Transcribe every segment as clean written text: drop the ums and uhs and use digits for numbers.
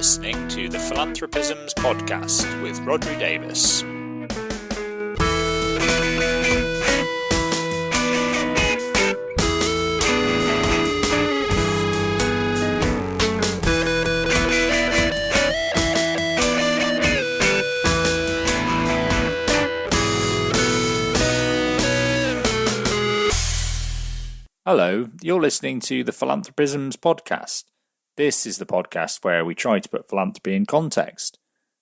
listening to the Philanthropisms podcast with Rogare Davis. Hello, you're listening to the Philanthropisms podcast. This is the podcast where we try to put philanthropy in context.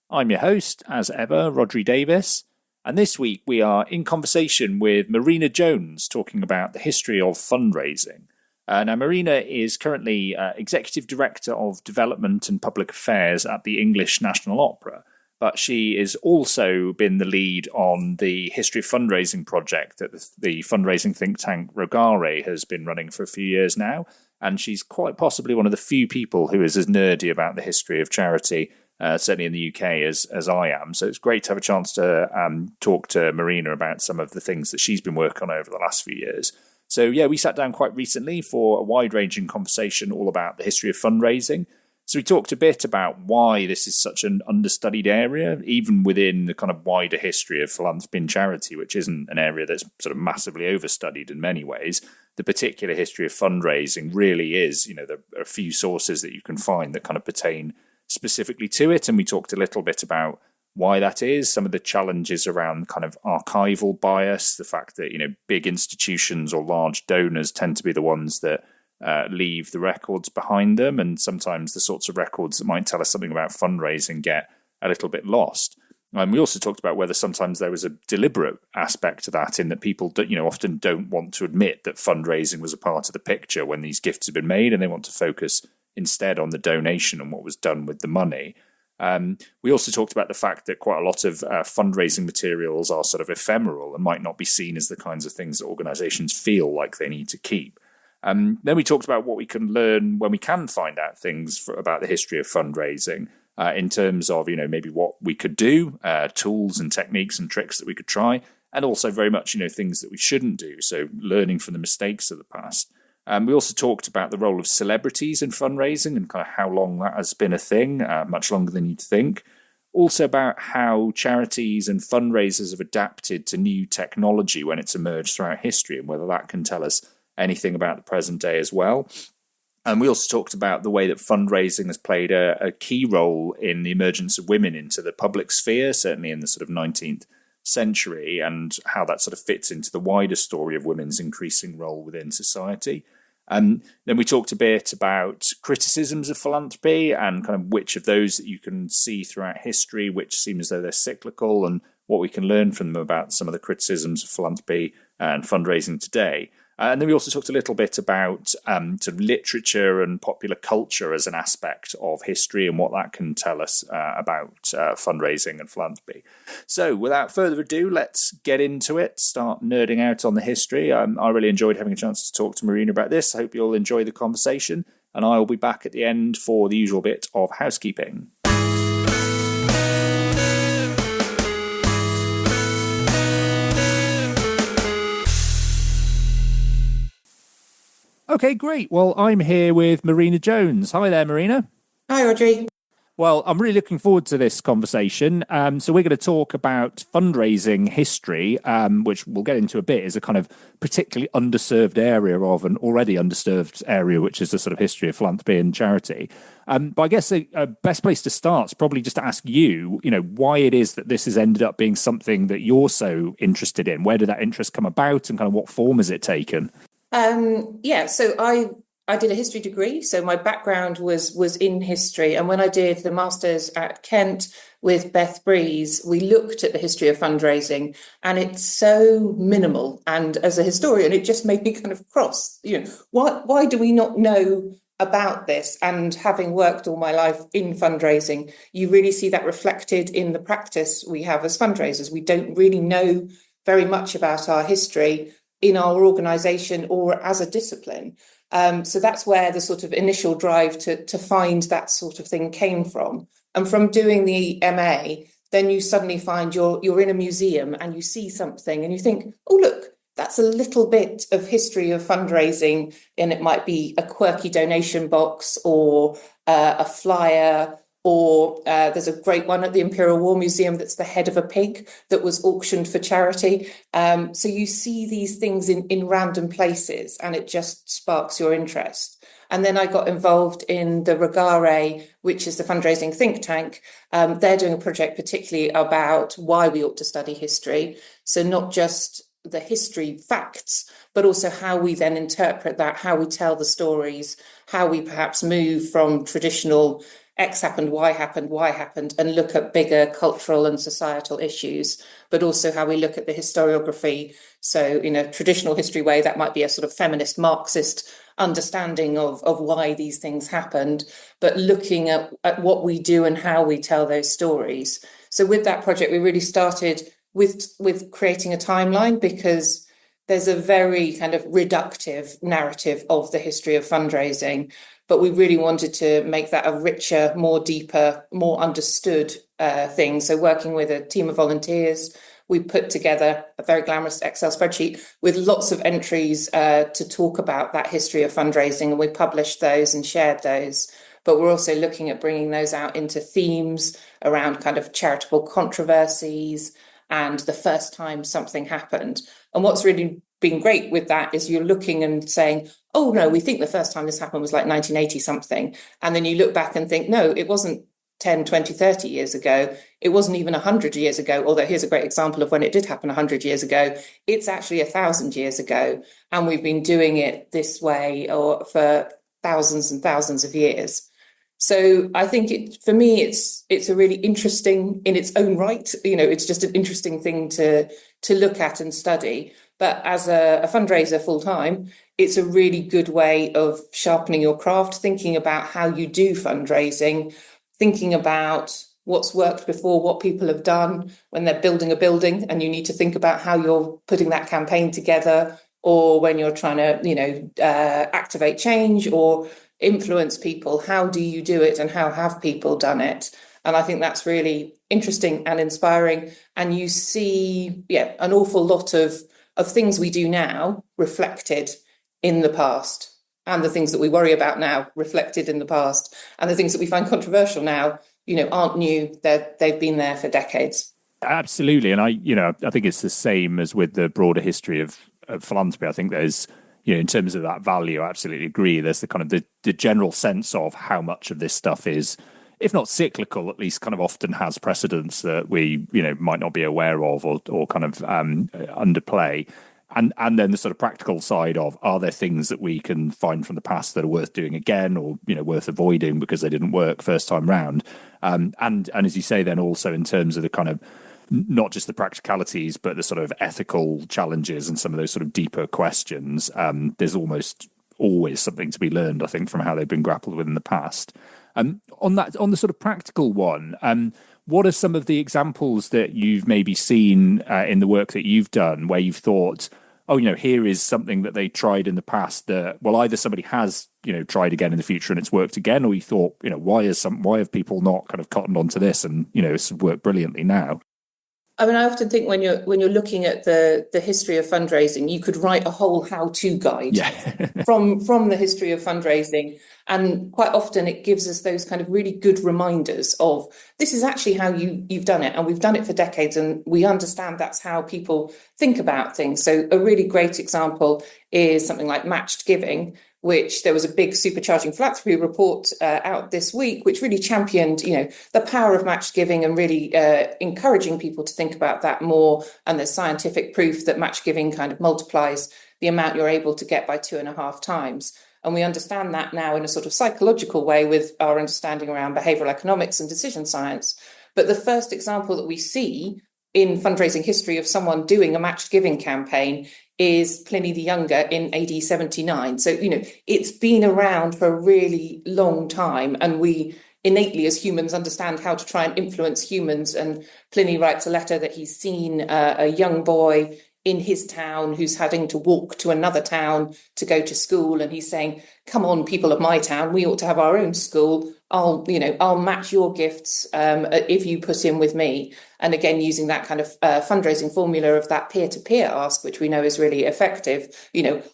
I'm your host, as ever, Rogare Davis, and this week we are in conversation with Marina Jones talking about the history of fundraising. Now, Marina is currently Executive Director of Development and Public Affairs at the English National Opera, but she has also been the lead on the History of Fundraising project that the fundraising think tank Rogare has been running for a few years now. And she's quite possibly one of the few people who is as nerdy about the history of charity, certainly in the UK, as I am. So it's great to have a chance to talk to Marina about some of the things that she's been working on over the last few years. So yeah, we sat down quite recently for a wide-ranging conversation all about the history of fundraising. So we talked a bit about why this is such an understudied area, even within the kind of wider history of philanthropy and charity, which isn't an area that's sort of massively overstudied in many ways. The particular history of fundraising really is, there are a few sources that you can find that kind of pertain specifically to it. And we talked a little bit about why that is, some of the challenges around kind of archival bias, the fact that, big institutions or large donors tend to be the ones that leave the records behind them, and sometimes the sorts of records that might tell us something about fundraising get a little bit lost. And we also talked about whether sometimes there was a deliberate aspect to that, in that people often don't want to admit that fundraising was a part of the picture when these gifts have been made, and they want to focus instead on the donation and what was done with the money. We also talked about the fact that quite a lot of fundraising materials are sort of ephemeral and might not be seen as the kinds of things that organisations feel like they need to keep. Then we talked about what we can learn when we can find out things about the history of fundraising, in terms of, maybe what we could do, tools and techniques and tricks that we could try, and also very much, things that we shouldn't do. So learning from the mistakes of the past. We also talked about the role of celebrities in fundraising and kind of how long that has been a thing, much longer than you'd think. Also about how charities and fundraisers have adapted to new technology when it's emerged throughout history, and whether that can tell us anything about the present day as well. And we also talked about the way that fundraising has played a key role in the emergence of women into the public sphere, certainly in the sort of 19th century, and how that sort of fits into the wider story of women's increasing role within society. Then we talked a bit about criticisms of philanthropy and kind of which of those that you can see throughout history, which seem as though they're cyclical, and what we can learn from them about some of the criticisms of philanthropy and fundraising today. And then we also talked a little bit about sort of literature and popular culture as an aspect of history and what that can tell us about fundraising and philanthropy. So without further ado, let's get into it, start nerding out on the history. I really enjoyed having a chance to talk to Marina about this. I hope you'll enjoy the conversation, and I will be back at the end for the usual bit of housekeeping. Okay, great. Well, I'm here with Marina Jones. Hi there, Marina. Hi, Audrey. Well, I'm really looking forward to this conversation. So we're going to talk about fundraising history, which we'll get into a bit, is a kind of particularly underserved area of an already underserved area, which is the sort of history of philanthropy and charity. But I guess the best place to start is probably just to ask you, why it is that this has ended up being something that you're so interested in. Where did that interest come about, and kind of what form has it taken? So I did a history degree. So my background was in history. And when I did the master's at Kent with Beth Breeze, we looked at the history of fundraising, and it's so minimal. And as a historian, it just made me kind of cross, why do we not know about this? And having worked all my life in fundraising, you really see that reflected in the practice we have as fundraisers. We don't really know very much about our history in our organisation or as a discipline. So that's where the sort of initial drive to find that sort of thing came from. And from doing the MA, then you suddenly find you're in a museum and you see something and you think, oh, look, that's a little bit of history of fundraising. And it might be a quirky donation box or a flyer Or there's a great one at the Imperial War Museum that's the head of a pig that was auctioned for charity. So you see these things in random places, and it just sparks your interest. And then I got involved in the Rogare, which is the fundraising think tank. They're doing a project particularly about why we ought to study history. So not just the history facts, but also how we then interpret that, how we tell the stories, how we perhaps move from traditional X happened, Y happened, and look at bigger cultural and societal issues, but also how we look at the historiography. So in a traditional history way, that might be a sort of feminist Marxist understanding of why these things happened, but looking at what we do and how we tell those stories. So with that project, we really started with creating a timeline, because there's a very kind of reductive narrative of the history of fundraising, but we really wanted to make that a richer, more deeper, more understood thing. So working with a team of volunteers, we put together a very glamorous Excel spreadsheet with lots of entries to talk about that history of fundraising, and we published those and shared those. But we're also looking at bringing those out into themes around kind of charitable controversies and the first time something happened. And what's really been great with that is you're looking and saying, oh, no, we think the first time this happened was like 1980 something. And then you look back and think, no, it wasn't 10, 20, 30 years ago. It wasn't even 100 years ago, although here's a great example of when it did happen 100 years ago. It's actually 1,000 years ago. And we've been doing it this way or for thousands and thousands of years. So I think for me, it's a really interesting in its own right. It's just an interesting thing to look at and study. But as a fundraiser full time, it's a really good way of sharpening your craft, thinking about how you do fundraising, thinking about what's worked before, what people have done when they're building a building, and you need to think about how you're putting that campaign together, or when you're trying to, activate change or influence people. How do you do it, and how have people done it? And I think that's really interesting and inspiring. And you see, an awful lot of things we do now reflected in the past, and the things that we worry about now reflected in the past, and the things that we find controversial now, aren't new. They've been there for decades. Absolutely. And I think it's the same as with the broader history of philanthropy. I think there's, in terms of that value, I absolutely agree. There's the kind of the general sense of how much of this stuff is, if not cyclical, at least kind of often has precedents that we, might not be aware of or kind of underplay. And then the sort of practical side of, are there things that we can find from the past that are worth doing again, or, worth avoiding because they didn't work first time round? And as you say, then also in terms of the kind of, not just the practicalities, but the sort of ethical challenges and some of those sort of deeper questions. There's almost always something to be learned, I think, from how they've been grappled with in the past. On the sort of practical one, what are some of the examples that you've maybe seen in the work that you've done where you've thought, oh, here is something that they tried in the past that, well, either somebody has, tried again in the future and it's worked again, or you thought, why have people not kind of cottoned onto this and, it's worked brilliantly now? I mean, I often think when you're looking at the history of fundraising, you could write a whole how-to guide from the history of fundraising. And quite often it gives us those kind of really good reminders of, this is actually how you've done it. And we've done it for decades, and we understand that's how people think about things. So a really great example is something like matched giving, which there was a big Supercharging Philanthropy report out this week, which really championed, the power of matched giving and really encouraging people to think about that more. And there's scientific proof that matched giving kind of multiplies the amount you're able to get by 2.5 times. And we understand that now in a sort of psychological way with our understanding around behavioral economics and decision science. But the first example that we see in fundraising history of someone doing a matched giving campaign is Pliny the Younger in AD 79. So, it's been around for a really long time, and we innately as humans understand how to try and influence humans. And Pliny writes a letter that he's seen a young boy in his town who's having to walk to another town to go to school. And he's saying, come on, people of my town, we ought to have our own school. I'll match your gifts if you put in with me. And again, using that kind of fundraising formula of that peer-to-peer ask, which we know is really effective.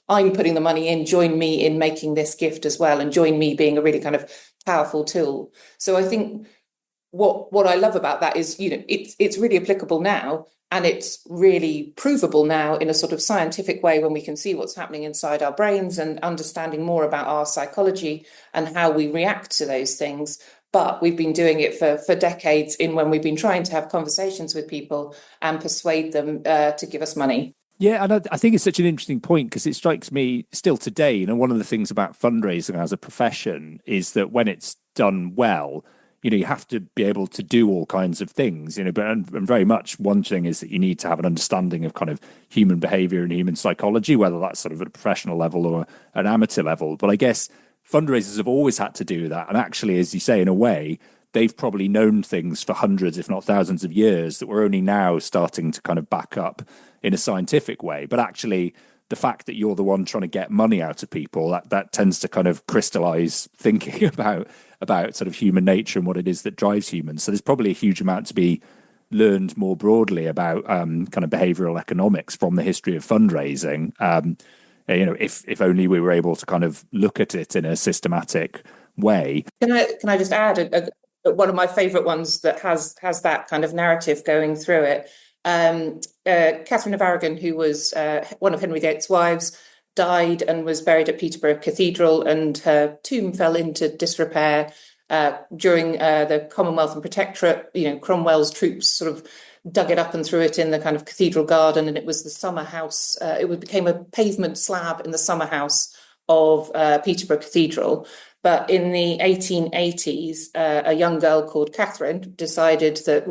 I'm putting the money in, join me in making this gift as well, and join me being a really kind of powerful tool. So I think what I love about that is, it's really applicable now, and it's really provable now in a sort of scientific way when we can see what's happening inside our brains and understanding more about our psychology and how we react to those things. But we've been doing it for decades when we've been trying to have conversations with people and persuade them to give us money. Yeah, and I think it's such an interesting point, because it strikes me still today, one of the things about fundraising as a profession is that when it's done well, you have to be able to do all kinds of things, but and very much one thing is that you need to have an understanding of kind of human behavior and human psychology, whether that's sort of at a professional level or an amateur level. But I guess fundraisers have always had to do that. And actually, as you say, in a way, they've probably known things for hundreds, if not thousands of years that we're only now starting to kind of back up in a scientific way. But actually, the fact that you're the one trying to get money out of people, that tends to kind of crystallize thinking about sort of human nature and what it is that drives humans. So there's probably a huge amount to be learned more broadly about kind of behavioral economics from the history of fundraising. If only we were able to kind of look at it in a systematic way. Can I just add one of my favorite ones that has that kind of narrative going through it? Catherine of Aragon, who was one of Henry VIII's wives, died and was buried at Peterborough Cathedral, and her tomb fell into disrepair during the Commonwealth and Protectorate. Cromwell's troops sort of dug it up and threw it in the kind of cathedral garden, and it was the summer house. It became a pavement slab in the summer house of Peterborough Cathedral. But in the 1880s, a young girl called Catherine decided that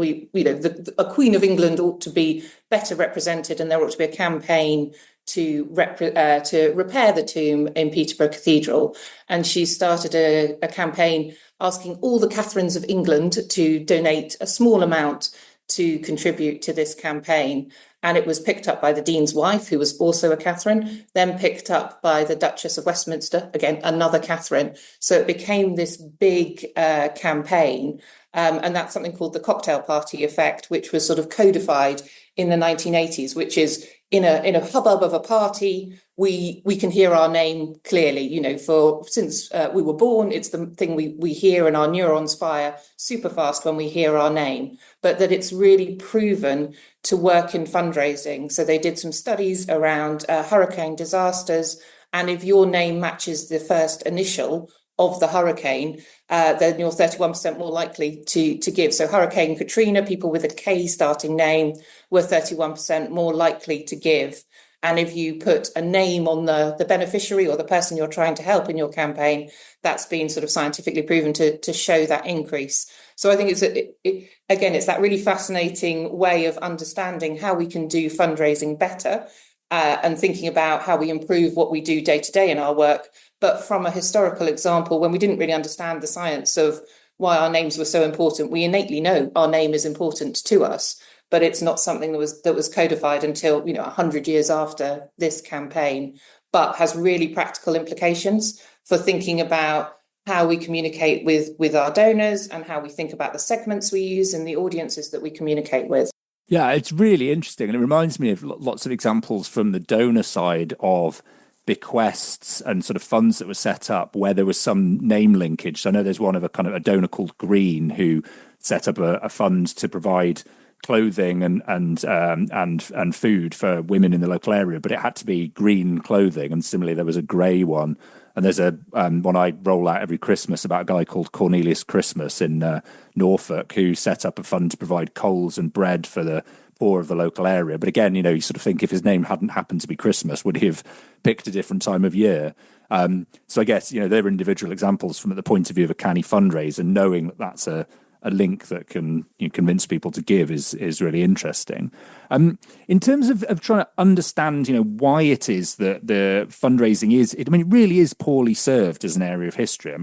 a Queen of England ought to be better represented, and there ought to be a campaign to repair the tomb in Peterborough Cathedral. And she started a campaign asking all the Catherines of England to donate a small amount to contribute to this campaign. And it was picked up by the Dean's wife, who was also a Catherine, then picked up by the Duchess of Westminster, again, another Catherine. So it became this big campaign. And that's something called the cocktail party effect, which was sort of codified in the 1980s, which is in a hubbub of a party, we can hear our name clearly. Since we were born, it's the thing we hear, and our neurons fire super fast when we hear our name. But that it's really proven to work in fundraising. So they did some studies around hurricane disasters, and if your name matches the first initial of the hurricane, then you're 31% more likely to give. So Hurricane Katrina, people with a K starting name were 31% more likely to give. And if you put a name on the beneficiary or the person you're trying to help in your campaign, that's been sort of scientifically proven to show that increase. So I think it's that really fascinating way of understanding how we can do fundraising better, and thinking about how we improve what we do day to day in our work. But from a historical example, when we didn't really understand the science of why our names were so important, we innately know our name is important to us, but it's not something that was codified until 100 years after this campaign, but has really practical implications for thinking about how we communicate with our donors and how we think about the segments we use and the audiences that we communicate with. Yeah, it's really interesting. And it reminds me of lots of examples from the donor side of bequests and sort of funds that were set up where there was some name linkage. So I know there's one of a donor called Green who set up a fund to provide clothing and food for women in the local area, but it had to be green clothing. And similarly, there was a grey one. And there's a one I roll out every Christmas about a guy called Cornelius Christmas in Norfolk, who set up a fund to provide coals and bread for the poor of the local area. But again, you sort of think if his name hadn't happened to be Christmas, would he have picked a different time of year? So I guess, they're individual examples from the point of view of a canny fundraiser, and knowing that that's a link that can convince people to give is really interesting. In terms of trying to understand, why it is that the fundraising it really is poorly served as an area of history.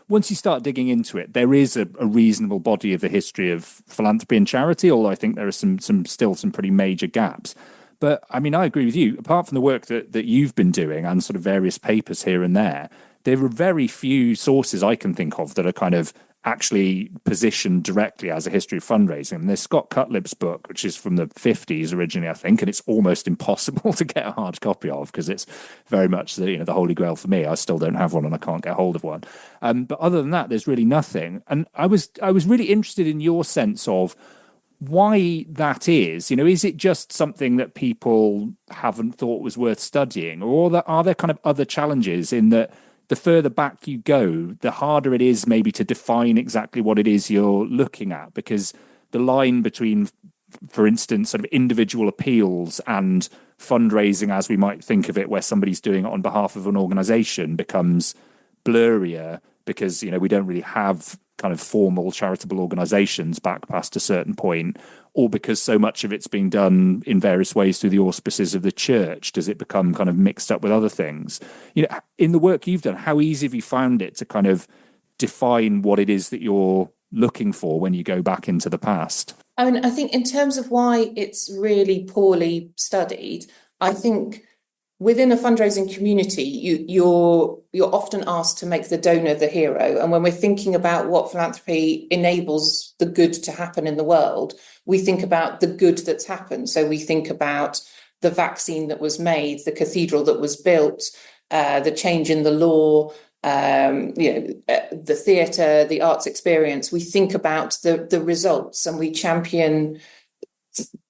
Once you start digging into it, there is a reasonable body of the history of philanthropy and charity, although I think there are still some pretty major gaps. But I agree with you. Apart from the work that you've been doing and sort of various papers here and there are very few sources I can think of that are kind of actually positioned directly as a history of fundraising. And there's Scott Cutlip's book, which is from the 50s originally, I think, and it's almost impossible to get a hard copy of because it's very much the holy grail for me. I still don't have one and I can't get hold of one. But other than that, there's really nothing. And I was really interested in your sense of why that is. Is it just something that people haven't thought was worth studying, or are there kind of other challenges in that the further back you go, the harder it is maybe to define exactly what it is you're looking at, because the line between, for instance, sort of individual appeals and fundraising as we might think of it, where somebody's doing it on behalf of an organization, becomes blurrier because, we don't really have kind of formal charitable organizations back past a certain point, or because so much of it's being done in various ways through the auspices of the church, does it become kind of mixed up with other things? In the work you've done, how easy have you found it to kind of define what it is that you're looking for when you go back into the past? I mean, I think in terms of why it's really poorly studied, I think within a fundraising community, you're often asked to make the donor the hero. And when we're thinking about what philanthropy enables the good to happen in the world, we think about the good that's happened. So we think about the vaccine that was made, the cathedral that was built, the change in the law, the theatre, the arts experience. We think about the results and we champion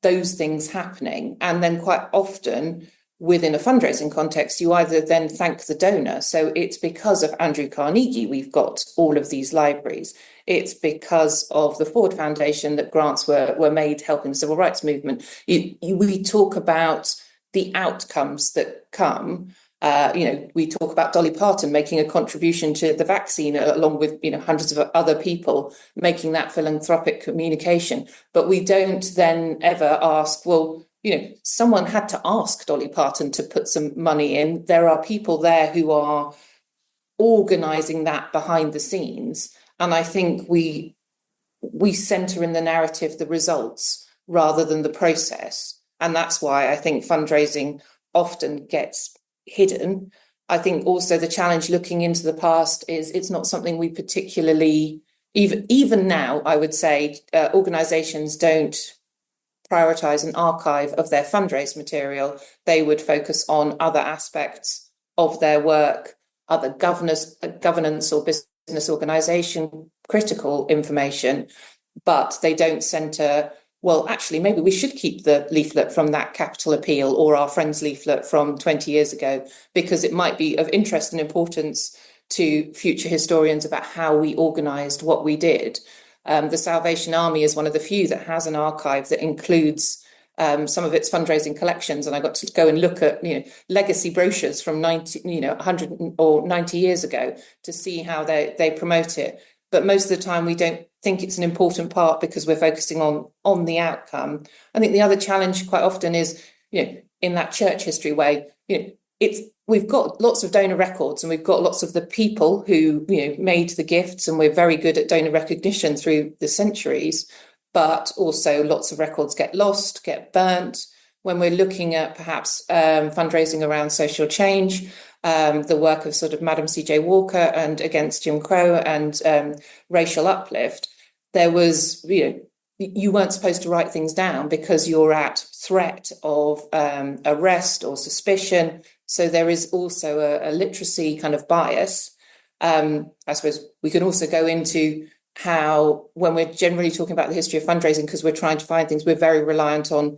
those things happening. And then quite often, within a fundraising context, you either then thank the donor. So it's because of Andrew Carnegie we've got all of these libraries. It's because of the Ford Foundation that grants were made helping the civil rights movement. We talk about the outcomes that come. We talk about Dolly Parton making a contribution to the vaccine along with hundreds of other people making that philanthropic communication. But we don't then ever ask, well, someone had to ask Dolly Parton to put some money in. There are people there who are organising that behind the scenes. And I think we centre in the narrative the results rather than the process. And that's why I think fundraising often gets hidden. I think also the challenge looking into the past is it's not something we particularly, even now, I would say, organisations don't prioritise an archive of their fundraise material. They would focus on other aspects of their work, other governance or business organisation critical information, but they don't centre, well, actually, maybe we should keep the leaflet from that capital appeal or our friend's leaflet from 20 years ago, because it might be of interest and importance to future historians about how we organised what we did. The Salvation Army is one of the few that has an archive that includes some of its fundraising collections, and I got to go and look at legacy brochures from 100 or 90 years ago to see how they promote it. But most of the time we don't think it's an important part because we're focusing on the outcome. I think the other challenge quite often is, in that church history way, we've got lots of donor records and we've got lots of the people who made the gifts, and we're very good at donor recognition through the centuries, but also lots of records get lost, get burnt. When we're looking at perhaps fundraising around social change, the work of sort of Madam C.J. Walker and Against Jim Crow and racial uplift, there was, you weren't supposed to write things down because you're at threat of arrest or suspicion. So there is also a literacy kind of bias. I suppose we can also go into how, when we're generally talking about the history of fundraising, because we're trying to find things, we're very reliant on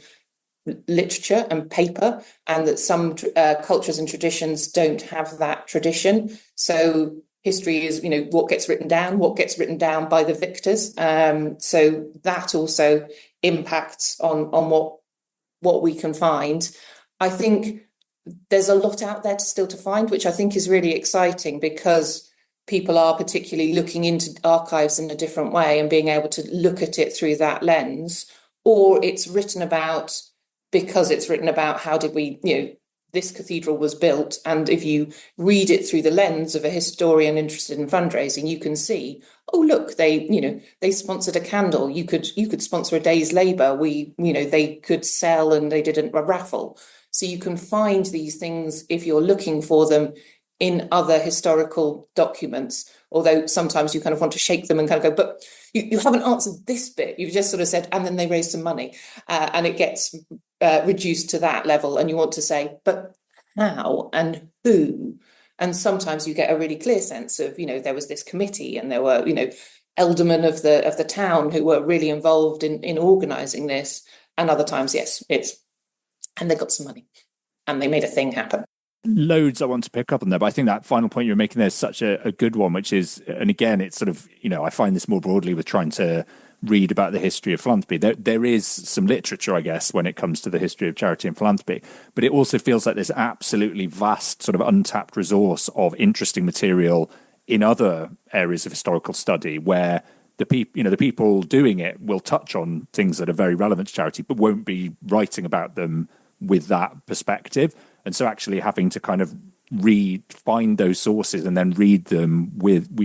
literature and paper, and that some cultures and traditions don't have that tradition. So history is, what gets written down by the victors. So that also impacts on what we can find. I think there's a lot out there still to find, which I think is really exciting, because people are particularly looking into archives in a different way and being able to look at it through that lens, or it's written about because it's written about how did we, this cathedral was built. And if you read it through the lens of a historian interested in fundraising, you can see, oh, look, they sponsored a candle. You could sponsor a day's labor. They could sell, and they did a raffle. So you can find these things if you're looking for them in other historical documents. although sometimes you kind of want to shake them and kind of go, but you haven't answered this bit. You've just sort of said, and then they raised some money, and it gets reduced to that level. And you want to say, but how and who? And sometimes you get a really clear sense of, there was this committee and there were, aldermen of the town who were really involved in organising this. And other times, yes, and they got some money and they made a thing happen. Loads I want to pick up on there, but I think that final point you're making there is such a good one, which is, and again, it's sort of, I find this more broadly with trying to read about the history of philanthropy. There is some literature, I guess, when it comes to the history of charity and philanthropy, but it also feels like there's absolutely vast sort of untapped resource of interesting material in other areas of historical study where the people doing it will touch on things that are very relevant to charity, but won't be writing about them with that perspective. And so actually having to kind of find those sources and then read them with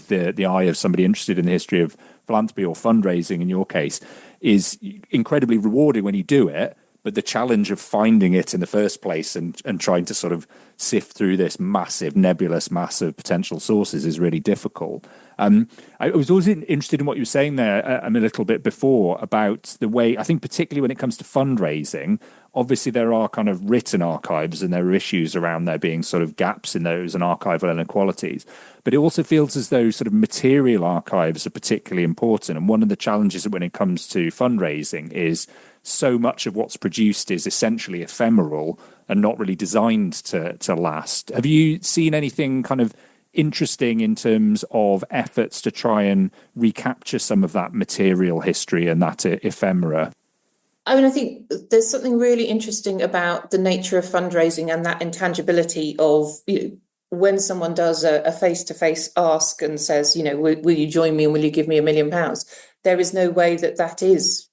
the eye of somebody interested in the history of philanthropy or fundraising in your case is incredibly rewarding when you do it. But the challenge of finding it in the first place and trying to sort of sift through this nebulous mass of potential sources is really difficult. I was always interested in what you were saying there a little bit before about the way, I think particularly when it comes to fundraising, obviously there are kind of written archives and there are issues around there being sort of gaps in those and archival inequalities. But it also feels as though sort of material archives are particularly important. And one of the challenges when it comes to fundraising is so much of what's produced is essentially ephemeral and not really designed to last. Have you seen anything kind of interesting in terms of efforts to try and recapture some of that material history and that ephemera? I mean, I think there's something really interesting about the nature of fundraising and that intangibility of, when someone does a face-to-face ask and says, will you join me and will you give me £1 million? There is no way that is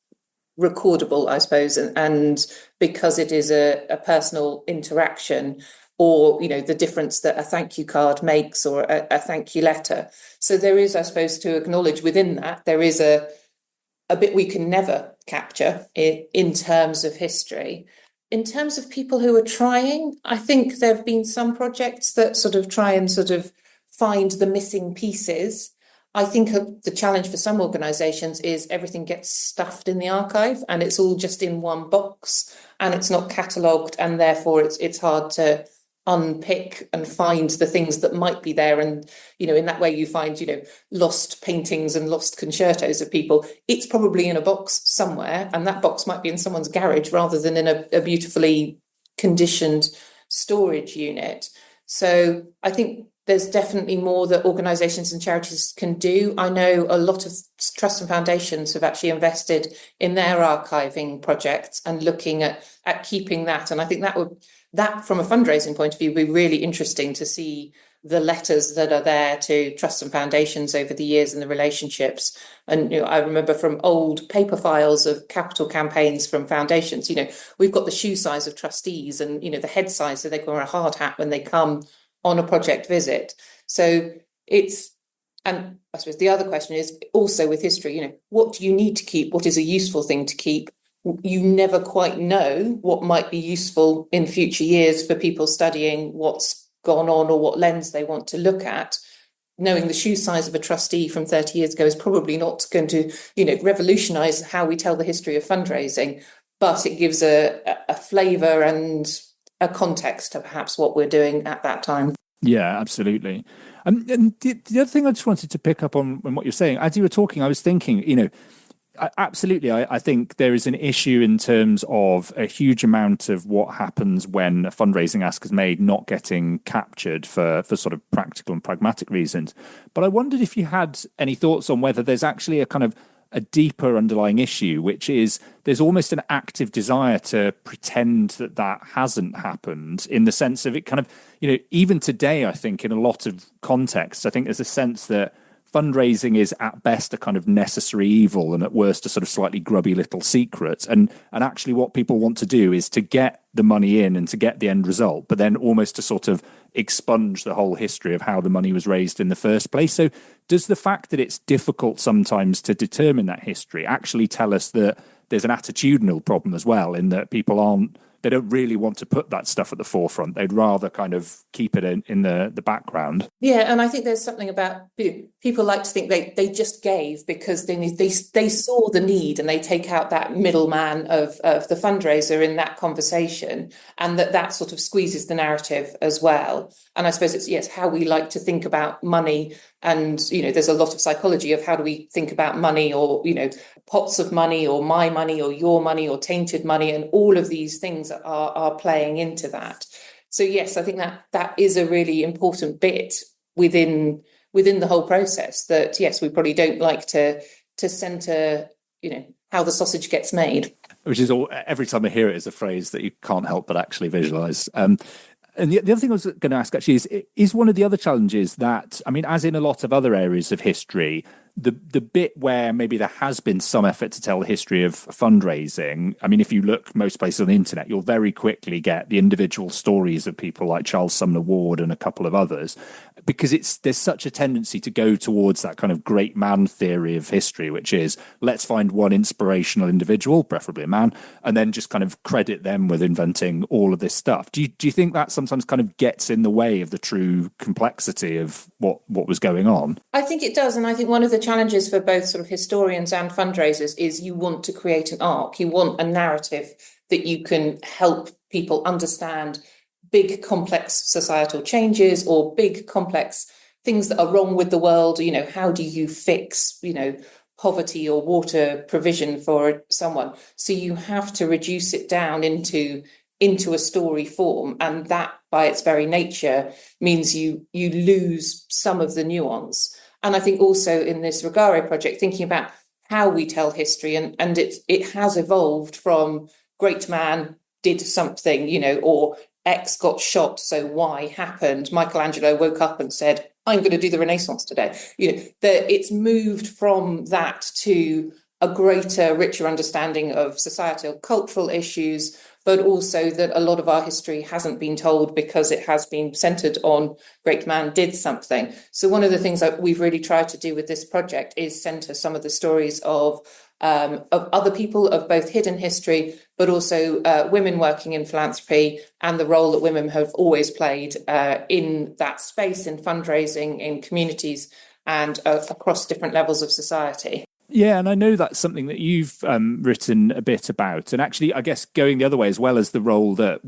recordable, I suppose, and because it is a personal interaction, or the difference that a thank you card makes or a thank you letter. So there is, I suppose, to acknowledge within that there is a bit we can never capture in terms of history. In terms of people who are trying, I think there have been some projects that sort of try and sort of find the missing pieces. I think the challenge for some organisations is everything gets stuffed in the archive and it's all just in one box and it's not catalogued, and therefore it's hard to unpick and find the things that might be there. And, in that way you find, lost paintings and lost concertos of people. It's probably in a box somewhere, and that box might be in someone's garage rather than in a beautifully conditioned storage unit. So I think there's definitely more that organisations and charities can do. I know a lot of trusts and foundations have actually invested in their archiving projects and looking at keeping that. And I think that from a fundraising point of view, would be really interesting to see the letters that are there to trusts and foundations over the years and the relationships. And I remember from old paper files of capital campaigns from foundations, we've got the shoe size of trustees and, the head size, so they can wear a hard hat when they come on a project visit. So and I suppose the other question is also with history, what do you need to keep? What is a useful thing to keep? You never quite know what might be useful in future years for people studying what's gone on or what lens they want to look at. Knowing the shoe size of a trustee from 30 years ago is probably not going to, revolutionise how we tell the history of fundraising, but it gives a flavour and a context to perhaps what we're doing at that time. Yeah, absolutely. And the other thing I just wanted to pick up on what you're saying, as you were talking, I was thinking, absolutely, I think there is an issue in terms of a huge amount of what happens when a fundraising ask is made not getting captured for sort of practical and pragmatic reasons. But I wondered if you had any thoughts on whether there's actually a kind of a deeper underlying issue, which is there's almost an active desire to pretend that hasn't happened, in the sense of it kind of, even today, I think in a lot of contexts, I think there's a sense that fundraising is at best a kind of necessary evil and at worst a sort of slightly grubby little secret. And actually what people want to do is to get the money in and to get the end result, but then almost to sort of expunge the whole history of how the money was raised in the first place. So does the fact that it's difficult sometimes to determine that history actually tell us that there's an attitudinal problem as well, in that people aren't they don't really want to put that stuff at the forefront. They'd rather kind of keep it in the background. Yeah, and I think there's something about people like to think they just gave because they saw the need, and they take out that middleman of the fundraiser in that conversation, and that sort of squeezes the narrative as well. And I suppose it's how we like to think about money. And, there's a lot of psychology of how do we think about money, or, pots of money, or my money, or your money, or tainted money. And all of these things are playing into that. So, yes, I think that is a really important bit within the whole process, that, yes, we probably don't like to centre, how the sausage gets made. Which is every time I hear it is a phrase that you can't help but actually visualise. And the other thing I was going to ask actually is one of the other challenges that, I mean, as in a lot of other areas of history, the bit where maybe there has been some effort to tell the history of fundraising. I mean, if you look most places on the internet, you'll very quickly get the individual stories of people like Charles Sumner Ward and a couple of others, because there's such a tendency to go towards that kind of great man theory of history, which is let's find one inspirational individual, preferably a man, and then just kind of credit them with inventing all of this stuff. Do you think that sometimes kind of gets in the way of the true complexity of what was going on? I think it does. And I think one of the challenges for both sort of historians and fundraisers is you want to create an arc. You want a narrative that you can help people understand big, complex societal changes, or big, complex things that are wrong with the world. How do you fix, poverty or water provision for someone? So you have to reduce it down into a story form, and that by its very nature means you lose some of the nuance. And I think also in this Rogare project, thinking about how we tell history, and it has evolved from great man did something, or X got shot, so Y happened. Michelangelo woke up and said, I'm going to do the Renaissance today. It's moved from that to a greater, richer understanding of societal, cultural issues, but also that a lot of our history hasn't been told because it has been centred on great man did something. So one of the things that we've really tried to do with this project is centre some of the stories of other people, of both hidden history, but also women working in philanthropy, and the role that women have always played in that space, in fundraising, in communities, and across different levels of society. Yeah, and I know that's something that you've written a bit about. And actually, I guess going the other way as well, as the role that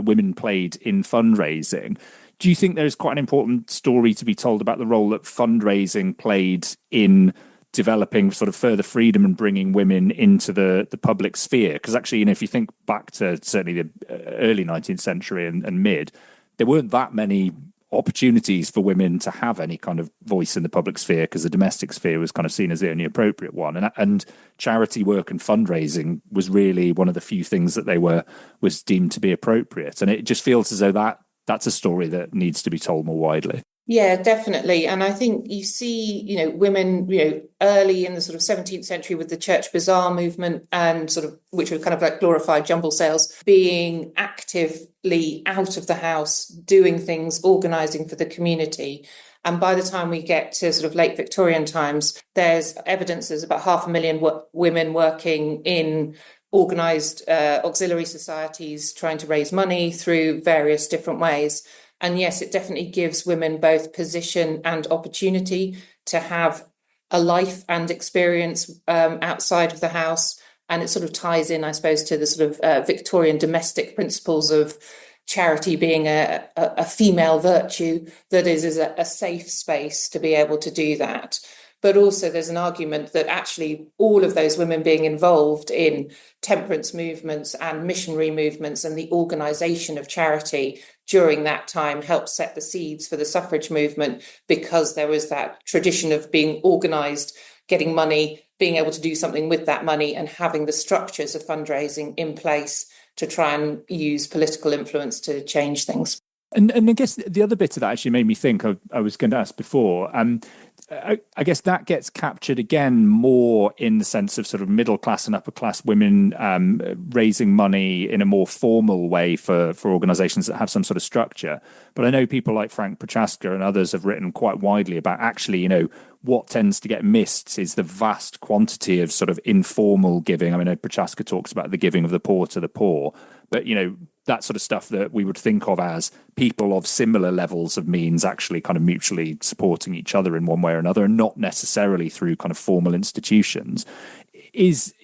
women played in fundraising. Do you think there's quite an important story to be told about the role that fundraising played in developing sort of further freedom and bringing women into the public sphere? Because actually, if you think back to certainly the early 19th century and mid, there weren't that many opportunities for women to have any kind of voice in the public sphere, because the domestic sphere was kind of seen as the only appropriate one, and charity work and fundraising was really one of the few things that was deemed to be appropriate. And it just feels as though that's a story that needs to be told more widely. Yeah, definitely. And I think you see, women, early in the sort of 17th century with the church bazaar movement, and sort of, which were kind of like glorified jumble sales, being actively out of the house, doing things, organising for the community. And by the time we get to sort of late Victorian times, there's evidence there's about 500,000 women working in organised auxiliary societies, trying to raise money through various different ways. And yes, it definitely gives women both position and opportunity to have a life and experience outside of the house. And it sort of ties in, I suppose, to the sort of Victorian domestic principles of charity being a female virtue that is a safe space to be able to do that. But also there's an argument that actually all of those women being involved in temperance movements and missionary movements and the organisation of charity during that time helped set the seeds for the suffrage movement, because there was that tradition of being organised, getting money, being able to do something with that money, and having the structures of fundraising in place to try and use political influence to change things. And I guess the other bit of that actually made me think, I was going to ask before, I guess that gets captured again more in the sense of sort of middle class and upper class women raising money in a more formal way for organizations that have some sort of structure. But I know people like Frank Prochaska and others have written quite widely about actually, what tends to get missed is the vast quantity of sort of informal giving. I mean, Prochaska talks about the giving of the poor to the poor, but, that sort of stuff that we would think of as people of similar levels of means actually kind of mutually supporting each other in one way or another, and not necessarily through kind of formal institutions, is,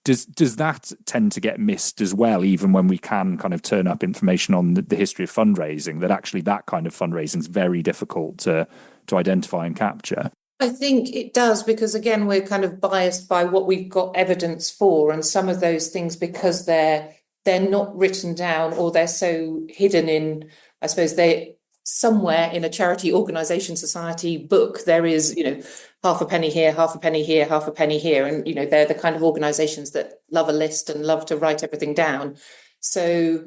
does that tend to get missed as well, even when we can kind of turn up information on the history of fundraising, that actually that kind of fundraising is very difficult to identify and capture? I think it does, because again, we're kind of biased by what we've got evidence for, and some of those things, because they're not written down, or they're so hidden in, I suppose, they somewhere in a charity organisation society book, there is, half a penny here, half a penny here, half a penny here. And, they're the kind of organisations that love a list and love to write everything down. So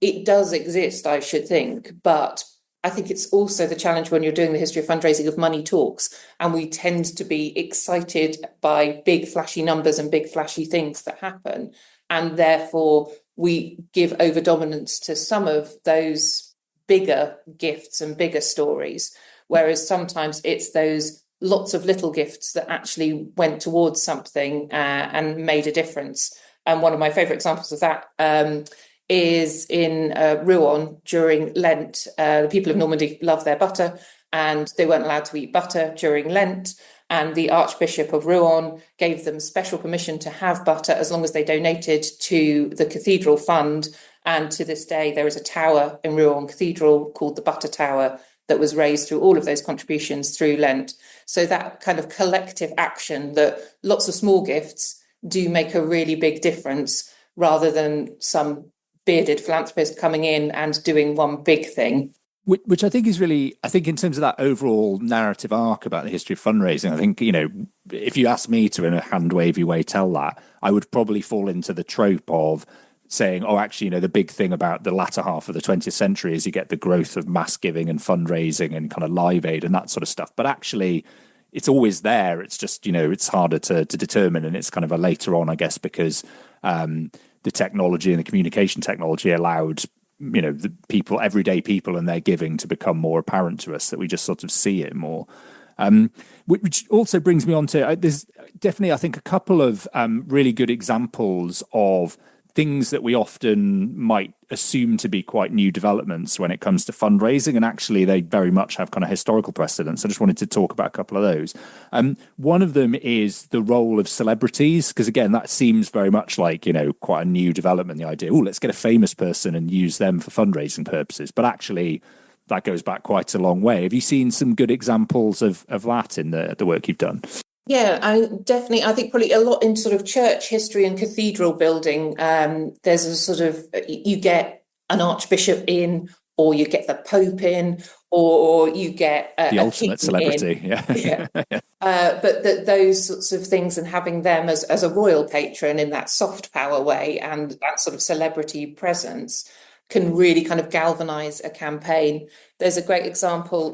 it does exist, I should think. But I think it's also the challenge when you're doing the history of fundraising of money talks, and we tend to be excited by big flashy numbers and big flashy things that happen. And therefore, we give over dominance to some of those bigger gifts and bigger stories, whereas sometimes it's those lots of little gifts that actually went towards something and made a difference. And one of my favourite examples of that is in Rouen during Lent. The people of Normandy love their butter, and they weren't allowed to eat butter during Lent. And the Archbishop of Rouen gave them special permission to have butter as long as they donated to the cathedral fund. And to this day, there is a tower in Rouen Cathedral called the Butter Tower that was raised through all of those contributions through Lent. So that kind of collective action, that lots of small gifts do make a really big difference, rather than some bearded philanthropist coming in and doing one big thing. Which I think is really, I think in terms of that overall narrative arc about the history of fundraising, I think, if you ask me to in a hand wavy way tell that, I would probably fall into the trope of saying, oh, actually, the big thing about the latter half of the 20th century is you get the growth of mass giving and fundraising and kind of live aid and that sort of stuff. But actually, it's always there. It's just, it's harder to determine. And it's kind of a later on, I guess, because the technology and the communication technology allowed the people, everyday people and their giving to become more apparent to us, that we just sort of see it more. Which also brings me on to, there's definitely, I think, a couple of really good examples of things that we often might assume to be quite new developments when it comes to fundraising, and actually they very much have kind of historical precedents. I just wanted to talk about a couple of those. One of them is the role of celebrities, because again, that seems very much like, quite a new development, the idea, let's get a famous person and use them for fundraising purposes. But actually, that goes back quite a long way. Have you seen some good examples of that in the work you've done? Yeah, definitely. I think probably a lot in sort of church history and cathedral building. There's a sort of, you get an archbishop in, or you get the Pope in, or you get the ultimate celebrity. Yeah. But those sorts of things, and having them as a royal patron in that soft power way, and that sort of celebrity presence, can really kind of galvanize a campaign. There's a great example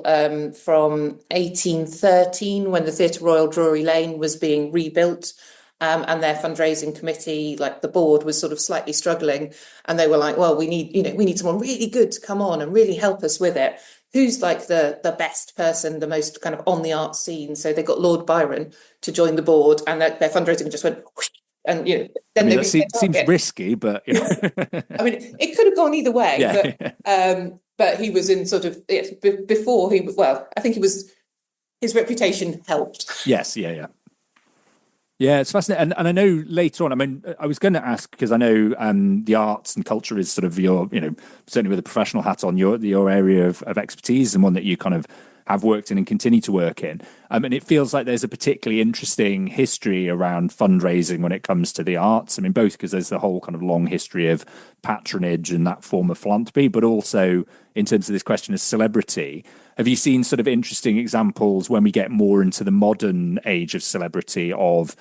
from 1813 when the Theatre Royal Drury Lane was being rebuilt, and their fundraising committee, like the board, was sort of slightly struggling, and they were like, well, we need someone really good to come on and really help us with it. Who's like the best person, the most kind of on the art scene? So they got Lord Byron to join the board, and their fundraising just went whoosh. And then that seems risky, but I mean, it could have gone either way. Yeah. But he was in sort of before he. Well, I think his reputation helped. Yes, yeah. It's fascinating, and I know later on. I mean, I was going to ask, because I know the arts and culture is sort of your, certainly with a professional hat on, your area of expertise, and one that you kind of have worked in and continue to work in. And it feels like there's a particularly interesting history around fundraising when it comes to the arts. I mean, both because there's the whole kind of long history of patronage and that form of philanthropy, but also in terms of this question of celebrity. Have you seen sort of interesting examples when we get more into the modern age of celebrity of,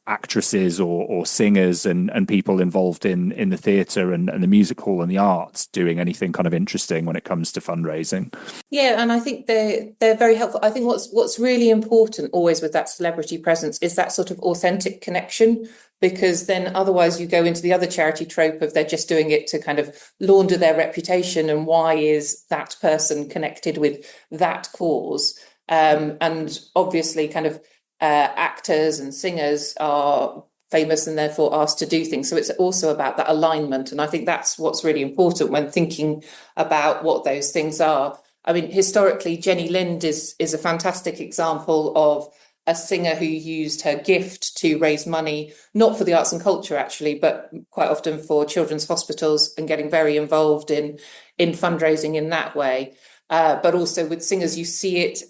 actresses or singers and people involved in the theatre and the music hall and the arts doing anything kind of interesting when it comes to fundraising? Yeah, and I think they're very helpful. I think what's really really important always with that celebrity presence is that sort of authentic connection, because then otherwise you go into the other charity trope of they're just doing it to kind of launder their reputation, and why is that person connected with that cause? And obviously kind of actors and singers are famous and therefore asked to do things. So it's also about that alignment. And I think that's what's really important when thinking about what those things are. I mean, historically, Jenny Lind is a fantastic example of a singer who used her gift to raise money, not for the arts and culture, actually, but quite often for children's hospitals, and getting very involved in fundraising in that way. But also with singers, you see it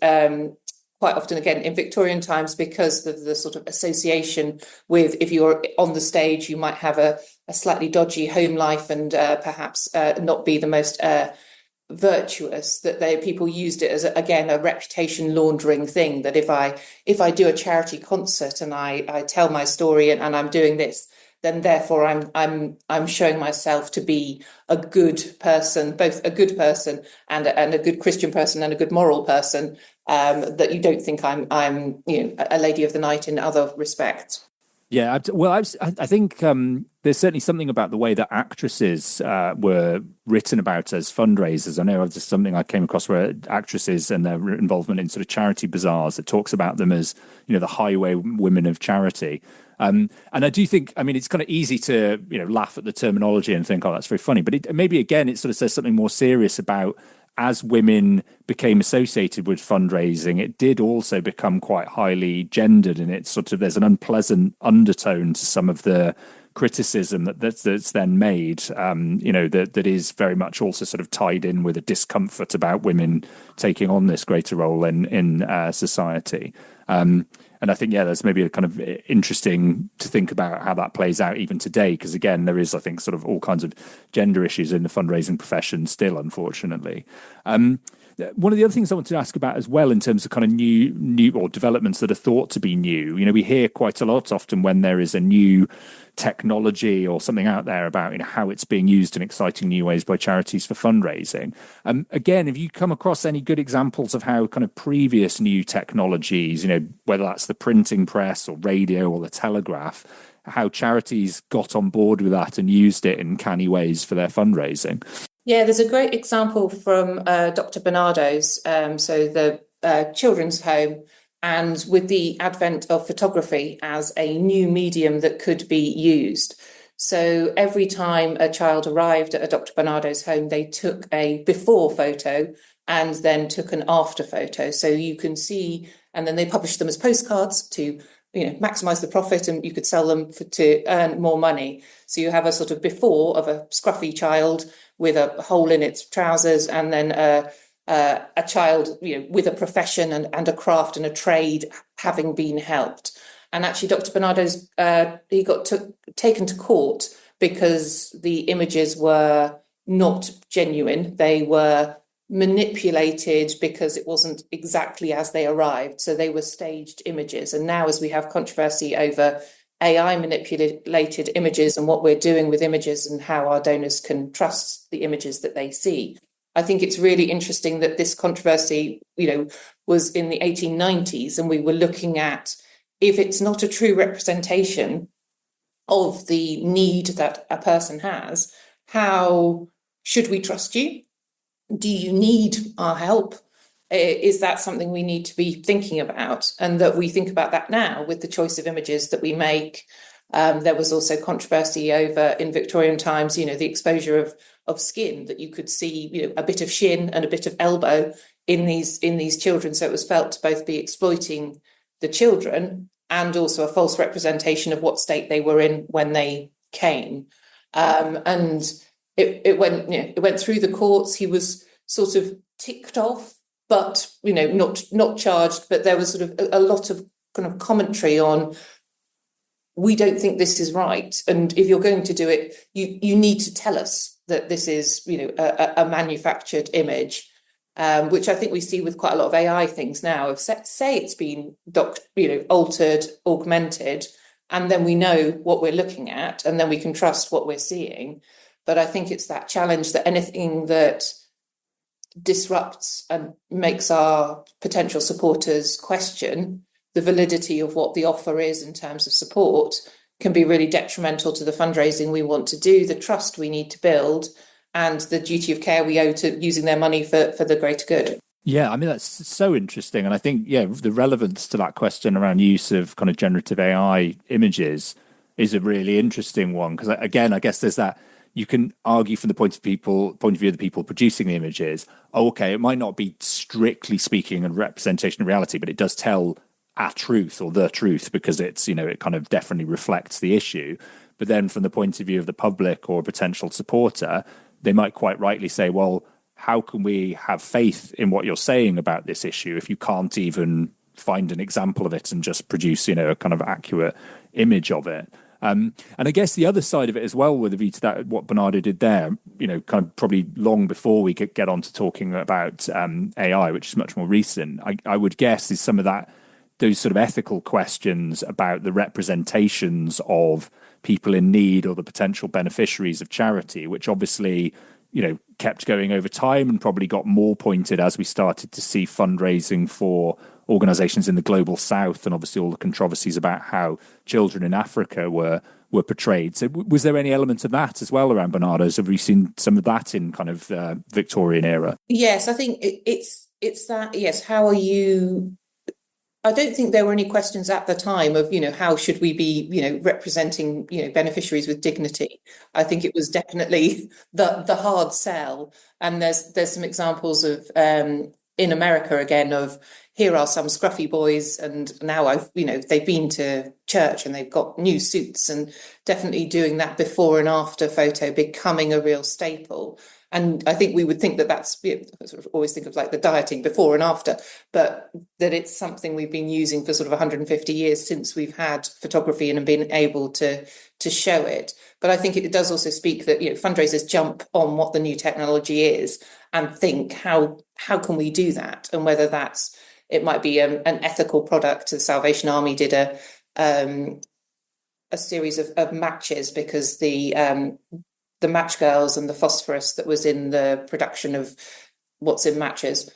quite often, again, in Victorian times, because of the sort of association with, if you're on the stage, you might have a slightly dodgy home life and perhaps not be the most virtuous, that people used it as again a reputation laundering thing, that if I do a charity concert and I tell my story and I'm doing this, then therefore I'm showing myself to be a good person, both a good person and a good Christian person and a good moral person, that you don't think I'm a lady of the night in other respects. Yeah, well, I think there's certainly something about the way that actresses were written about as fundraisers. I know just something I came across where actresses and their involvement in sort of charity bazaars, it talks about them as, the highway women of charity. And I do think, I mean, it's kind of easy to, laugh at the terminology and think, oh, that's very funny. But maybe, again, it sort of says something more serious about, as women became associated with fundraising, it did also become quite highly gendered, and it's sort of, there's an unpleasant undertone to some of the criticism that's then made, that is very much also sort of tied in with a discomfort about women taking on this greater role in society. And I think, there's maybe a kind of interesting to think about how that plays out even today, because again, there is, I think, sort of all kinds of gender issues in the fundraising profession still, unfortunately. One of the other things I wanted to ask about as well, in terms of kind of new or developments that are thought to be new, we hear quite a lot often when there is a new technology or something out there about how it's being used in exciting new ways by charities for fundraising. Again, have you come across any good examples of how kind of previous new technologies, whether that's the printing press or radio or the telegraph, how charities got on board with that and used it in canny ways for their fundraising? Yeah, there's a great example from Dr. Barnardo's, so the children's home, and with the advent of photography as a new medium that could be used. So every time a child arrived at a Dr. Barnardo's home, they took a before photo and then took an after photo. So you can see, and then they published them as postcards to maximize the profit, and you could sell them to earn more money. So you have a sort of before of a scruffy child with a hole in its trousers, and then a child with a profession and a craft and a trade having been helped. And actually, Dr. Barnardo's he got taken to court because the images were not genuine. They were manipulated because it wasn't exactly as they arrived. So they were staged images. And now, as we have controversy over AI manipulated images and what we're doing with images and how our donors can trust the images that they see, I think it's really interesting that this controversy, was in the 1890s, and we were looking at, if it's not a true representation of the need that a person has, how should we trust you? Do you need our help? Is that something we need to be thinking about? And that we think about that now with the choice of images that we make. There was also controversy over, in Victorian times, the exposure of skin, that you could see, a bit of shin and a bit of elbow in these children. So it was felt to both be exploiting the children and also a false representation of what state they were in when they came. And it went through the courts. He was sort of ticked off, but not charged. But there was sort of a lot of kind of commentary on, we don't think this is right, and if you're going to do it, you need to tell us that this is a manufactured image, which I think we see with quite a lot of AI things now. If say it's been altered, augmented, and then we know what we're looking at, and then we can trust what we're seeing. But I think it's that challenge that anything that disrupts and makes our potential supporters question the validity of what the offer is in terms of support, can be really detrimental to the fundraising we want to do, the trust we need to build, and the duty of care we owe to using their money for the greater good. Yeah, I mean, that's so interesting. And I think, yeah, the relevance to that question around use of kind of generative AI images is a really interesting one. Because again, I guess there's that, you can argue from the point of view of the people producing the images, oh, okay, it might not be strictly speaking a representation of reality, but it does tell a truth or the truth because it's, it kind of definitely reflects the issue. But then from the point of view of the public or a potential supporter, they might quite rightly say, well, how can we have faith in what you're saying about this issue if you can't even find an example of it and just produce, a kind of accurate image of it? And I guess the other side of it as well, with a view to that, what Bernardo did there, kind of probably long before we could get on to talking about AI, which is much more recent, I would guess is some of that, those sort of ethical questions about the representations of people in need or the potential beneficiaries of charity, which obviously kept going over time and probably got more pointed as we started to see fundraising for organizations in the global south, and obviously all the controversies about how children in Africa were portrayed. So was there any element of that as well around Bernardo's? Have we seen some of that in kind of Victorian era? Yes, I think it's that. Yes, how are you? I don't think there were any questions at the time of, how should we be, representing, beneficiaries with dignity. I think it was definitely the hard sell. And there's some examples of in America again of, here are some scruffy boys, and now they've been to church and they've got new suits, and definitely doing that before and after photo becoming a real staple. And I think we would think that that's, sort of always think of like the dieting before and after, but that it's something we've been using for sort of 150 years since we've had photography and been able to show it. But I think it does also speak that, fundraisers jump on what the new technology is and think, how can we do that? And whether it might be an ethical product. The Salvation Army did a series of matches because the match girls and the phosphorus that was in the production of what's in matches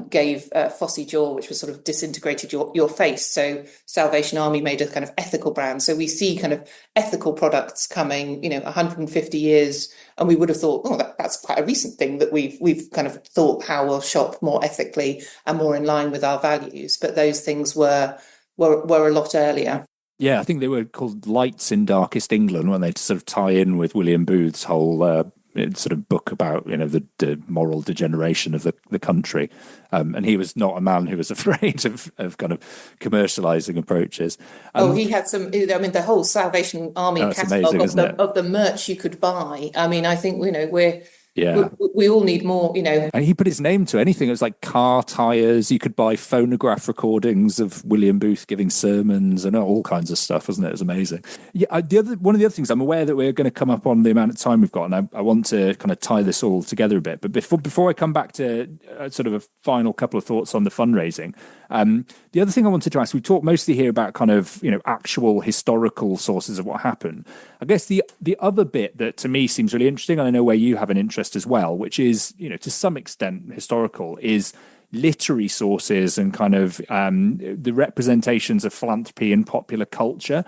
gave Fossy Jaw, which was sort of disintegrated your face. So Salvation Army made a kind of ethical brand. So we see kind of ethical products coming, 150 years, and we would have thought, oh, that's quite a recent thing that we've kind of thought how we'll shop more ethically and more in line with our values. But those things were a lot earlier. Yeah, I think they were called Lights in Darkest England, weren't they, to sort of tie in with William Booth's whole sort of book about the moral degeneration of the country, and he was not a man who was afraid of kind of commercializing approaches. He had some. I mean, the whole Salvation Army catalogue of the merch you could buy. I mean, I think we all need more, And he put his name to anything. It was like car tires. You could buy phonograph recordings of William Booth giving sermons and all kinds of stuff, wasn't it? It was amazing. Yeah, one of the other things, I'm aware that we're going to come up on the amount of time we've got, and I want to kind of tie this all together a bit. But before I come back to sort of a final couple of thoughts on the fundraising, the other thing I wanted to ask, we talked mostly here about kind of, actual historical sources of what happened. I guess the other bit that to me seems really interesting, and I know where you have an interest as well, which is, to some extent historical, is literary sources and kind of the representations of philanthropy in popular culture.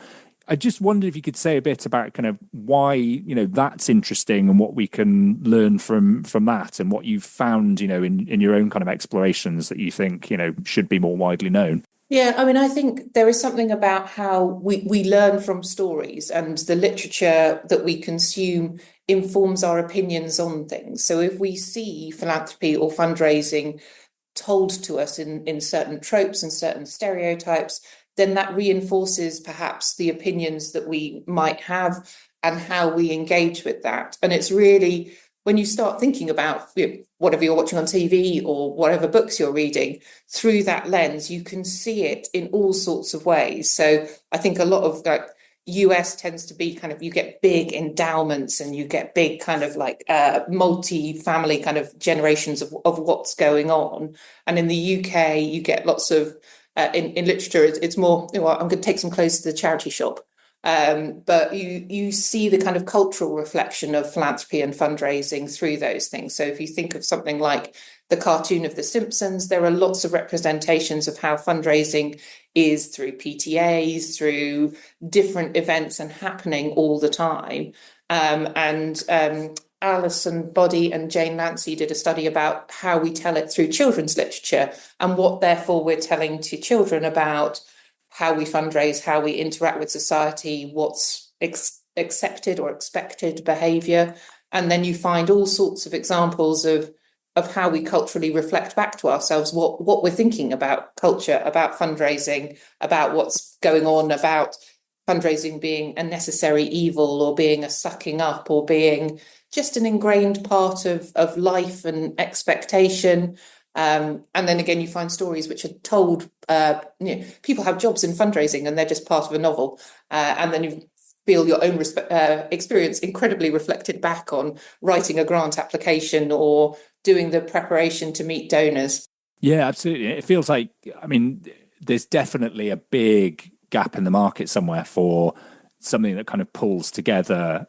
I just wondered if you could say a bit about kind of why, that's interesting and what we can learn from that, and what you've found, in your own kind of explorations that you think, should be more widely known. Yeah, I mean, I think there is something about how we learn from stories, and the literature that we consume informs our opinions on things. So if we see philanthropy or fundraising told to us in certain tropes and certain stereotypes, then that reinforces perhaps the opinions that we might have and how we engage with that. And it's really, when you start thinking about whatever you're watching on TV or whatever books you're reading, through that lens, you can see it in all sorts of ways. So I think a lot of US tends to be kind of, you get big endowments and you get big kind of like multi-family kind of generations of what's going on. And in the UK, you get lots of, in literature, it's more, I'm going to take some clothes to the charity shop. But you see the kind of cultural reflection of philanthropy and fundraising through those things. So if you think of something like the cartoon of The Simpsons. There are lots of representations of how fundraising is through PTAs, through different events and happening all the time. Alison Boddy and Jane Lancy did a study about how we tell it through children's literature and what therefore we're telling to children about how we fundraise, how we interact with society, what's accepted or expected behaviour. And then you find all sorts of examples of how we culturally reflect back to ourselves what we're thinking about culture, about fundraising, about what's going on, about fundraising being a necessary evil or being a sucking up or being just an ingrained part of life and expectation. And then again, you find stories which are told, people have jobs in fundraising and they're just part of a novel. And then you feel your own experience incredibly reflected back on writing a grant application or doing the preparation to meet donors. Yeah, absolutely. It feels like, there's definitely a big gap in the market somewhere for something that kind of pulls together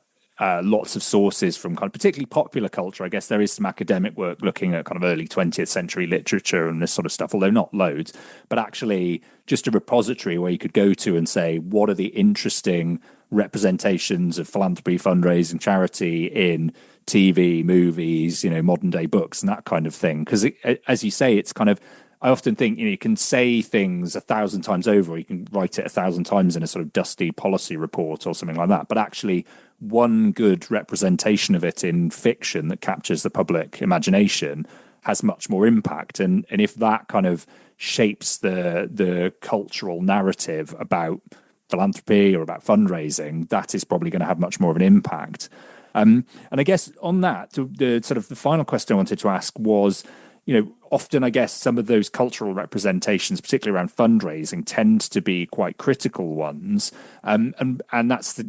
lots of sources from kind of particularly popular culture. I guess there is some academic work looking at kind of early 20th century literature and this sort of stuff, although not loads, but actually just a repository where you could go to and say, what are the interesting representations of philanthropy, fundraising, charity in TV, movies, modern day books and that kind of thing. Because as you say, it's kind of, I often think, you can say things 1,000 times over, or you can write it 1,000 times in a sort of dusty policy report or something like that. But actually, one good representation of it in fiction that captures the public imagination has much more impact. And if that kind of shapes the cultural narrative about philanthropy or about fundraising, that is probably going to have much more of an impact. And I guess on that, the sort of the final question I wanted to ask was, often I guess some of those cultural representations, particularly around fundraising, tend to be quite critical ones. And that's,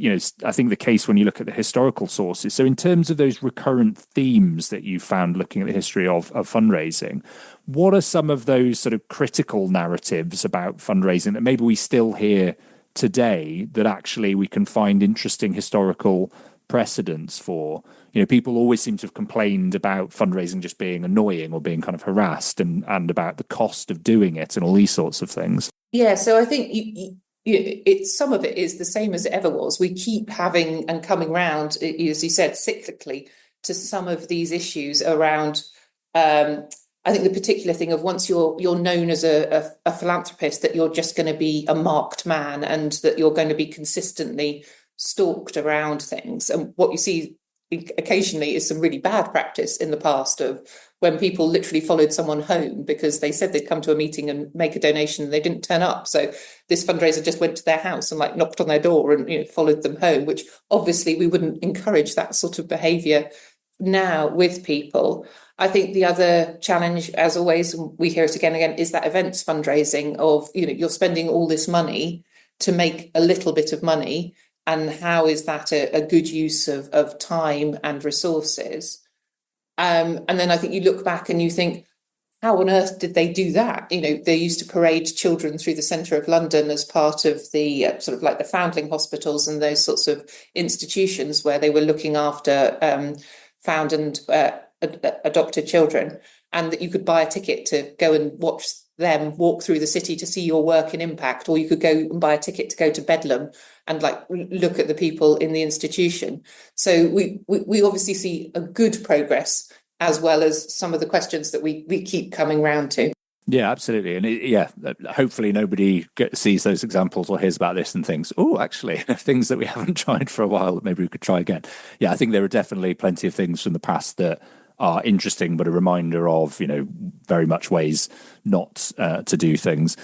I think the case when you look at the historical sources. So in terms of those recurrent themes that you found looking at the history of fundraising, what are some of those sort of critical narratives about fundraising that maybe we still hear today that actually we can find interesting historical precedents for? People always seem to have complained about fundraising just being annoying or being kind of harassed and about the cost of doing it and all these sorts of things. Yeah, so I think some of it is the same as it ever was. We keep having and coming round, as you said, cyclically to some of these issues around. I think the particular thing of once you're known as a philanthropist, that you're just going to be a marked man and that you're going to be consistently stalked around things. And what you see occasionally is some really bad practice in the past of when people literally followed someone home because they said they'd come to a meeting and make a donation and they didn't turn up. So this fundraiser just went to their house and knocked on their door and followed them home, which obviously we wouldn't encourage that sort of behaviour now with people. I think the other challenge, as always, and we hear it again and again, is that events fundraising of, you're spending all this money to make a little bit of money. And how is that a good use of time and resources? And then I think you look back and you think, how on earth did they do that? They used to parade children through the centre of London as part of the sort of like the foundling hospitals and those sorts of institutions where they were looking after found and adopted children, and that you could buy a ticket to go and watch them walk through the city to see your work and impact, or you could go and buy a ticket to go to Bedlam and look at the people in the institution. So we obviously see a good progress, as well as some of the questions that we keep coming round to. Yeah, absolutely. And hopefully nobody sees those examples or hears about this and thinks, oh, actually, things that we haven't tried for a while that maybe we could try again. Yeah, I think there are definitely plenty of things from the past that are interesting, but a reminder of, very much ways not to do things.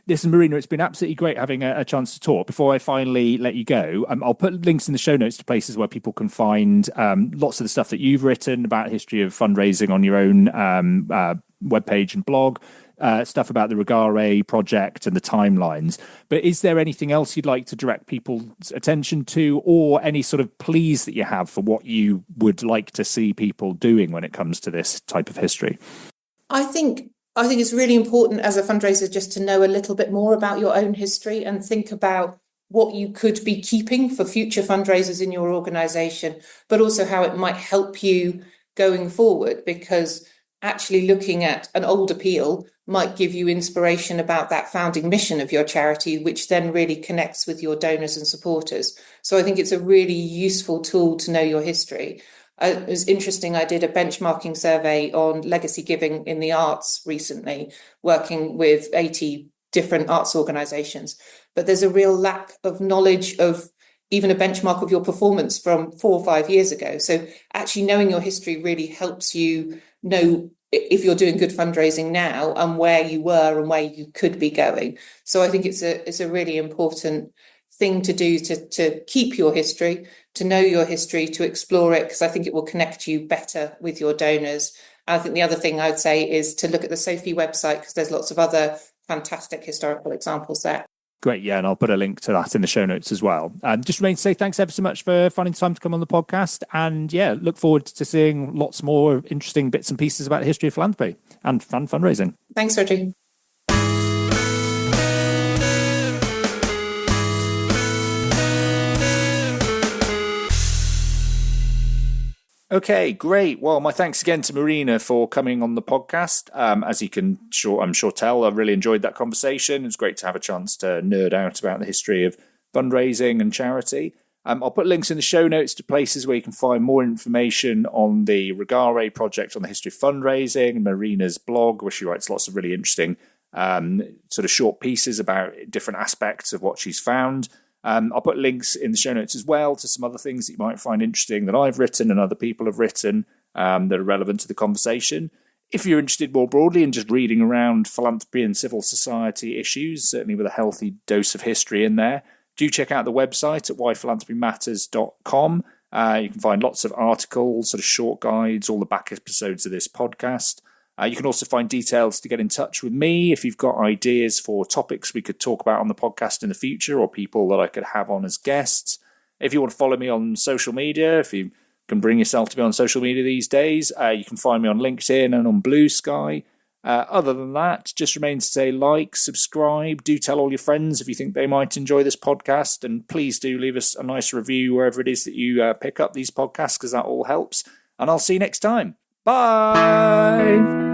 Listen, Marina, it's been absolutely great having a chance to talk. Before I finally let you go, I'll put links in the show notes to places where people can find lots of the stuff that you've written about history of fundraising on your own webpage and blog, stuff about the Rogare project and the timelines. But is there anything else you'd like to direct people's attention to, or any sort of pleas that you have for what you would like to see people doing when it comes to this type of history? I think it's really important as a fundraiser just to know a little bit more about your own history and think about what you could be keeping for future fundraisers in your organisation, but also how it might help you going forward. Because actually looking at an old appeal might give you inspiration about that founding mission of your charity, which then really connects with your donors and supporters. So I think it's a really useful tool to know your history. It was interesting, I did a benchmarking survey on legacy giving in the arts recently, working with 80 different arts organisations. But there's a real lack of knowledge of even a benchmark of your performance from 4 or 5 years ago. So actually knowing your history really helps you know if you're doing good fundraising now and where you were and where you could be going. So I think it's a really important thing to do to keep your history, to know your history, to explore it, because I think it will connect you better with your donors. I think the other thing I'd say is to look at the Sophie website, because there's lots of other fantastic historical examples there. Great, yeah, and I'll put a link to that in the show notes as well. Just remains to say thanks ever so much for finding time to come on the podcast, and yeah, look forward to seeing lots more interesting bits and pieces about the history of philanthropy and fundraising. Thanks, Roger. Okay, great. Well, my thanks again to Marina for coming on the podcast. As you can, I'm sure tell, I really enjoyed that conversation. It's great to have a chance to nerd out about the history of fundraising and charity. I'll put links in the show notes to places where you can find more information on the Rogare project on the history of fundraising, Marina's blog, where she writes lots of really interesting sort of short pieces about different aspects of what she's found. I'll put links in the show notes as well to some other things that you might find interesting that I've written and other people have written that are relevant to the conversation. If you're interested more broadly in just reading around philanthropy and civil society issues, certainly with a healthy dose of history in there, do check out the website at whyphilanthropymatters.com. You can find lots of articles, sort of short guides, all the back episodes of this podcast. You can also find details to get in touch with me if you've got ideas for topics we could talk about on the podcast in the future, or people that I could have on as guests. If you want to follow me on social media, if you can bring yourself to be on social media these days, you can find me on LinkedIn and on Blue Sky. Other than that, just remains to say like, subscribe, do tell all your friends if you think they might enjoy this podcast, and please do leave us a nice review wherever it is that you pick up these podcasts, because that all helps. And I'll see you next time. Bye!